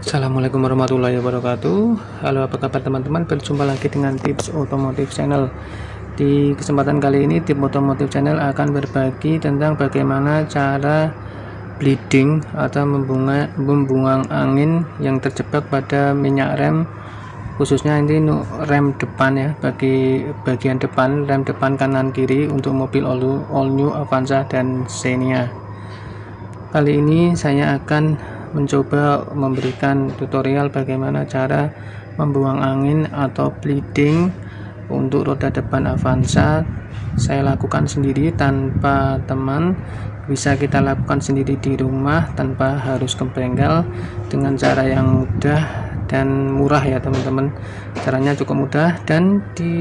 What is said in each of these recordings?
Assalamualaikum warahmatullahi wabarakatuh. Halo, apa kabar teman-teman? Berjumpa lagi dengan Tips Otomotif Channel. Di kesempatan kali ini Tips Otomotif Channel akan berbagi tentang bagaimana cara bleeding atau membuang angin yang terjebak pada minyak rem, khususnya ini rem depan ya, bagi bagian depan, rem depan kanan kiri untuk mobil all new Avanza dan Xenia. Kali ini saya akan mencoba memberikan tutorial bagaimana cara membuang angin atau bleeding untuk roda depan Avanza. Saya lakukan sendiri tanpa teman, bisa kita lakukan sendiri di rumah tanpa harus ke bengkel, dengan cara yang mudah dan murah ya teman-teman. Caranya cukup mudah, dan di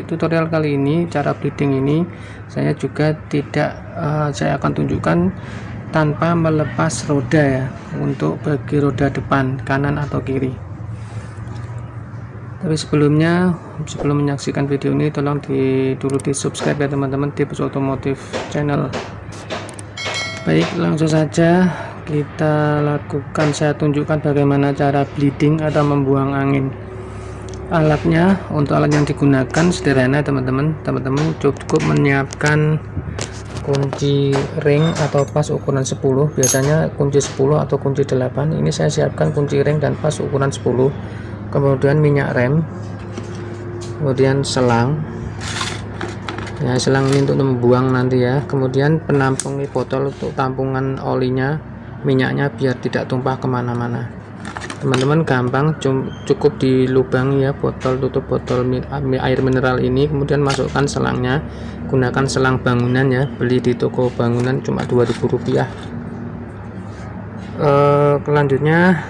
tutorial kali ini cara bleeding ini saya juga saya akan tunjukkan tanpa melepas roda ya, untuk bagi roda depan kanan atau kiri. Tapi sebelum menyaksikan video ini, tolong dulu di subscribe ya teman-teman, Tips Otomotif Channel. Baik, langsung saja kita lakukan. Saya tunjukkan bagaimana cara bleeding atau membuang angin. Alatnya, untuk alat yang digunakan sederhana teman-teman cukup menyiapkan kunci ring atau pas ukuran 10, biasanya kunci 10 atau kunci 8. Ini saya siapkan kunci ring dan pas ukuran 10, kemudian minyak rem, kemudian selang ya, selang ini untuk membuang nanti ya, kemudian penampung botol untuk tampungan olinya, minyaknya, biar tidak tumpah kemana-mana. Teman-teman gampang, cukup dilubangi ya tutup botol air mineral ini, kemudian masukkan selangnya. Gunakan selang bangunan ya, beli di toko bangunan cuma Rp2.000. Selanjutnya,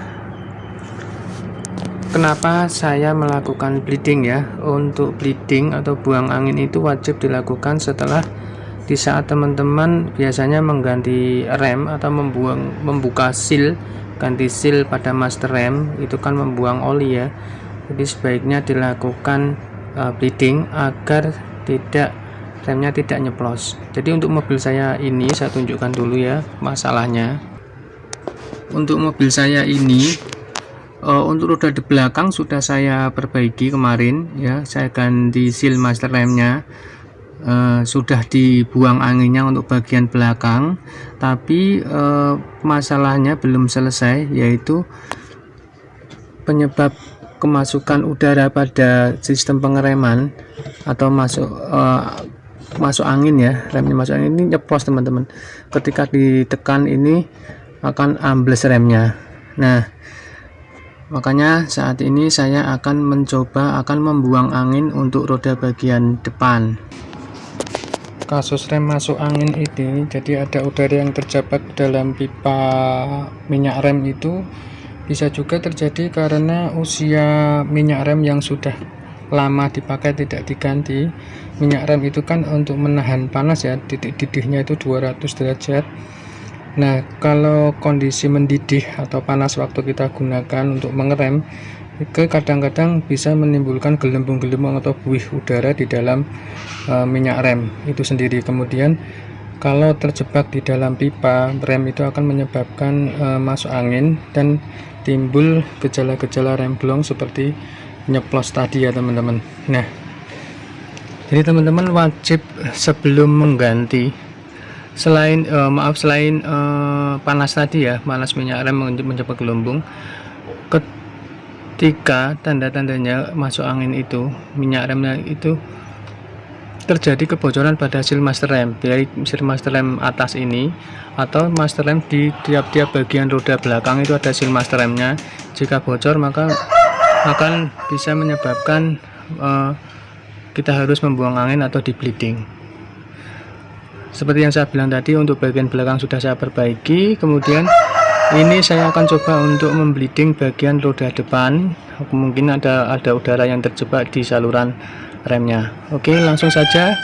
kenapa saya melakukan bleeding ya? Untuk bleeding atau buang angin itu wajib dilakukan setelah di saat teman-teman biasanya mengganti rem atau membuka seal, ganti seal pada master rem, itu kan membuang oli ya. Jadi sebaiknya dilakukan bleeding agar remnya tidak nyeplos. Jadi untuk mobil saya ini, saya tunjukkan dulu ya masalahnya. Untuk mobil saya ini, untuk roda di belakang sudah saya perbaiki kemarin ya, saya ganti seal master remnya. Sudah dibuang anginnya untuk bagian belakang, tapi masalahnya belum selesai, yaitu penyebab kemasukan udara pada sistem pengereman atau masuk angin ya, remnya masuk angin ini nyeplos teman-teman. Ketika ditekan ini akan ambles remnya. Nah, makanya saat ini saya akan membuang angin untuk roda bagian depan. Kasus rem masuk angin ini, jadi ada udara yang terjebak dalam pipa minyak rem, itu bisa juga terjadi karena usia minyak rem yang sudah lama dipakai, tidak diganti. Minyak rem itu kan untuk menahan panas ya, titik didihnya itu 200 derajat. Nah, kalau kondisi mendidih atau panas waktu kita gunakan untuk mengerem, kadang-kadang bisa menimbulkan gelembung-gelembung atau buih udara di dalam minyak rem itu sendiri. Kemudian kalau terjebak di dalam pipa rem itu akan menyebabkan masuk angin dan timbul gejala-gejala remblong seperti nyeplos tadi ya teman-teman. Nah, jadi teman-teman wajib sebelum mengganti, selain panas tadi ya, panas minyak rem menyebabkan gelembung, ketika tanda-tandanya masuk angin itu, minyak remnya itu terjadi kebocoran pada seal master rem, baik seal master rem atas ini atau master rem di tiap-tiap bagian roda belakang itu ada seal master remnya. Jika bocor maka akan bisa menyebabkan kita harus membuang angin atau di bleeding. Seperti yang saya bilang tadi, untuk bagian belakang sudah saya perbaiki. Kemudian ini saya akan coba untuk membleeding bagian roda depan. Mungkin ada udara yang terjebak di saluran remnya. Oke, langsung saja.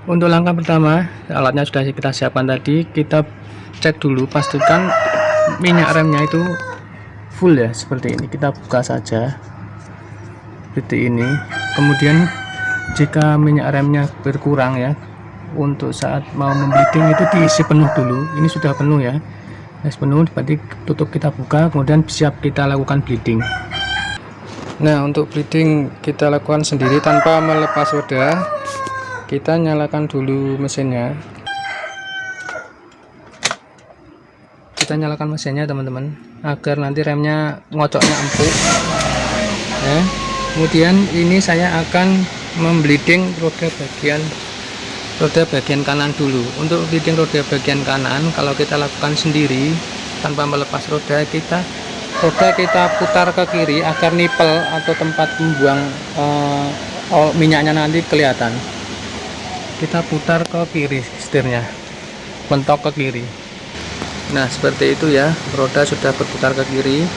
Untuk langkah pertama, alatnya sudah kita siapkan tadi. Kita cek dulu, pastikan minyak remnya itu full ya, seperti ini. Kita buka saja seperti ini. Kemudian jika minyak remnya berkurang ya, untuk saat mau membleeding itu diisi penuh dulu. Ini sudah penuh ya. Gas penuh, berarti tutup kita buka, kemudian siap kita lakukan bleeding. Nah, untuk bleeding kita lakukan sendiri tanpa melepas roda. Kita nyalakan dulu mesinnya. Kita nyalakan mesinnya teman-teman, agar nanti remnya ngocoknya empuk ya. Kemudian ini saya akan membleeding roda bagian kanan dulu. Untuk bleeding roda bagian kanan, kalau kita lakukan sendiri tanpa melepas roda, kita putar ke kiri agar nipel atau tempat membuang minyaknya nanti kelihatan. Kita putar ke kiri setirnya, mentok ke kiri. Nah, seperti itu ya, roda sudah berputar ke kiri.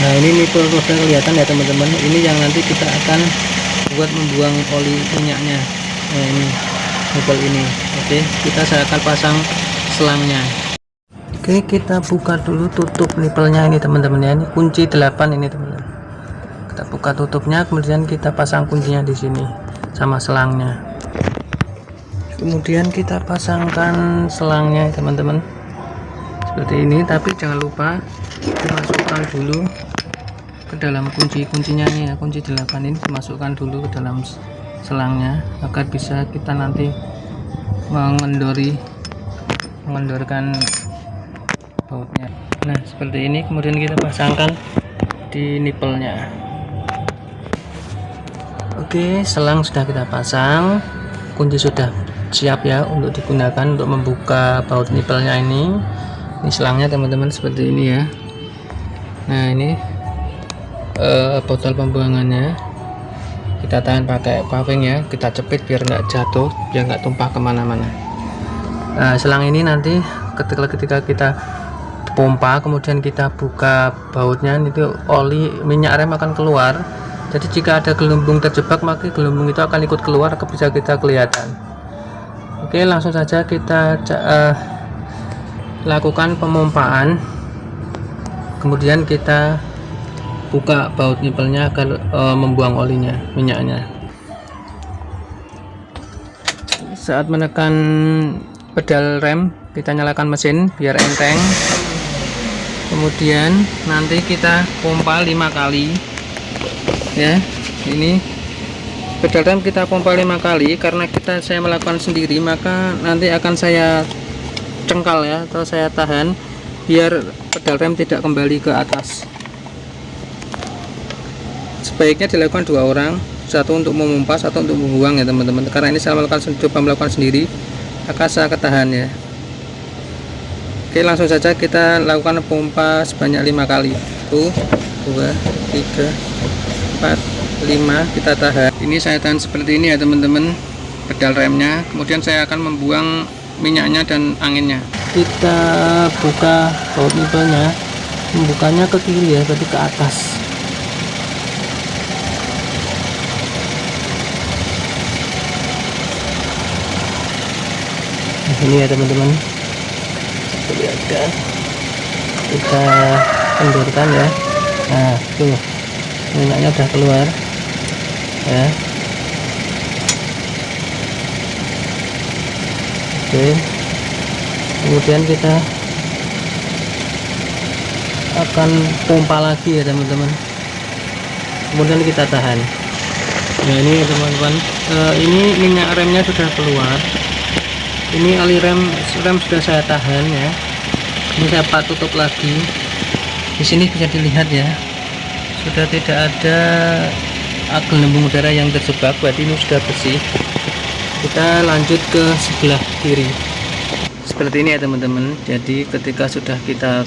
Nah, ini nipel roda kelihatan ya teman-teman. Ini yang nanti kita akan buat membuang oli minyaknya. Nah, ini nipel ini. Oke, saya akan pasang selangnya. Oke, kita buka dulu tutup nipelnya ini teman-teman ya. Ini kunci 8 ini teman-teman. Kita buka tutupnya, kemudian kita pasang kuncinya di sini sama selangnya. Kemudian kita pasangkan selangnya teman-teman seperti ini, tapi jangan lupa dimasukkan dulu ke dalam kuncinya ini ya, kunci 8 ini dimasukkan dulu ke dalam selangnya agar bisa kita nanti mengendorkan bautnya. Nah, seperti ini, kemudian kita pasangkan di nipelnya. Oke, selang sudah kita pasang, kunci sudah siap ya untuk digunakan untuk membuka baut nipelnya ini. Ini selangnya teman-teman seperti ini ya. Nah, ini botol pembuangannya kita tahan pakai paving ya, kita cepit biar nggak jatuh, biar nggak tumpah kemana-mana. Nah, selang ini nanti ketika kita pompa kemudian kita buka bautnya, itu oli minyak rem akan keluar. Jadi jika ada gelembung terjebak, maka gelembung itu akan ikut keluar, bisa kita kelihatan. Oke, langsung saja kita lakukan pemompaan. Kemudian kita buka baut nipelnya agar membuang olinya, minyaknya. Saat menekan pedal rem, kita nyalakan mesin biar enteng. Kemudian nanti kita pompa 5 kali ya. Ini pedal rem kita pompa 5 kali karena saya melakukan sendiri, maka nanti akan saya cengkal ya, atau saya tahan biar pedal rem tidak kembali ke atas. Sebaiknya dilakukan 2 orang, satu untuk memompa, satu untuk membuang ya teman-teman, karena ini saya coba melakukan sendiri, maka saya ketahan ya. Oke, langsung saja kita lakukan pompa sebanyak 5 kali. 1, 2, 3, 4, 5, kita tahan. Ini saya tahan seperti ini ya teman-teman, pedal remnya. Kemudian saya akan membuang minyaknya dan anginnya. Kita buka baut nipelnya, membukanya ke kiri ya, berarti ke atas. Nah, ini ya teman-teman, kita kendorkan ya. Nah, tuh minyaknya udah keluar ya. Oke, kemudian kita akan pompa lagi ya teman-teman, kemudian kita tahan. Nah, ini teman-teman, ini minyak remnya sudah keluar, ini oli rem sudah saya tahan ya. Ini saya tutup lagi. Di sini bisa dilihat ya, sudah tidak ada gelembung udara yang terjebak, berarti ini sudah bersih. Kita lanjut ke sebelah kiri seperti ini ya teman-teman. Jadi ketika sudah kita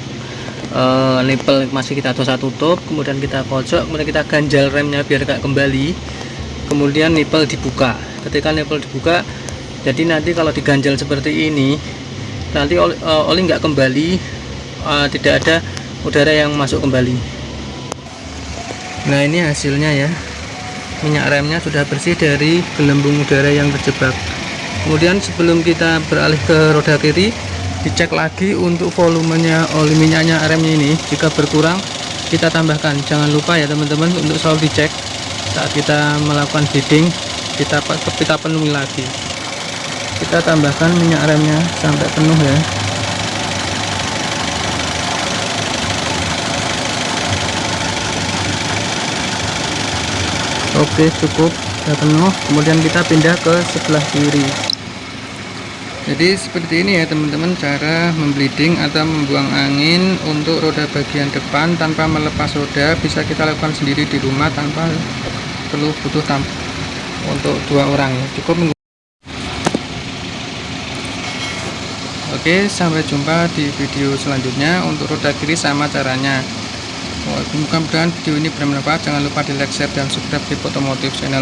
nipel masih kita tutup, kemudian kita kocok, kemudian kita ganjal remnya biar gak kembali, kemudian nipel dibuka. Ketika nipel dibuka, jadi nanti kalau diganjal seperti ini, nanti oli nggak kembali, tidak ada udara yang masuk kembali. Nah, ini hasilnya ya, minyak remnya sudah bersih dari gelembung udara yang terjebak. Kemudian sebelum kita beralih ke roda kiri, dicek lagi untuk volumenya oli minyaknya remnya ini. Jika berkurang, kita tambahkan. Jangan lupa ya teman-teman untuk selalu dicek saat kita melakukan bleeding. Kita penuhi lagi, kita tambahkan minyak remnya sampai penuh ya. Oke, cukup, sudah penuh. Kemudian kita pindah ke sebelah kiri. Jadi seperti ini ya teman-teman, cara membleeding atau membuang angin untuk roda bagian depan tanpa melepas roda. Bisa kita lakukan sendiri di rumah tanpa perlu butuh untuk 2 orang, cukup. Oke, sampai jumpa di video selanjutnya. Untuk roda kiri sama caranya. Mudah-mudahan video ini bermanfaat. Jangan lupa di like, share, dan subscribe di Otomotif Channel.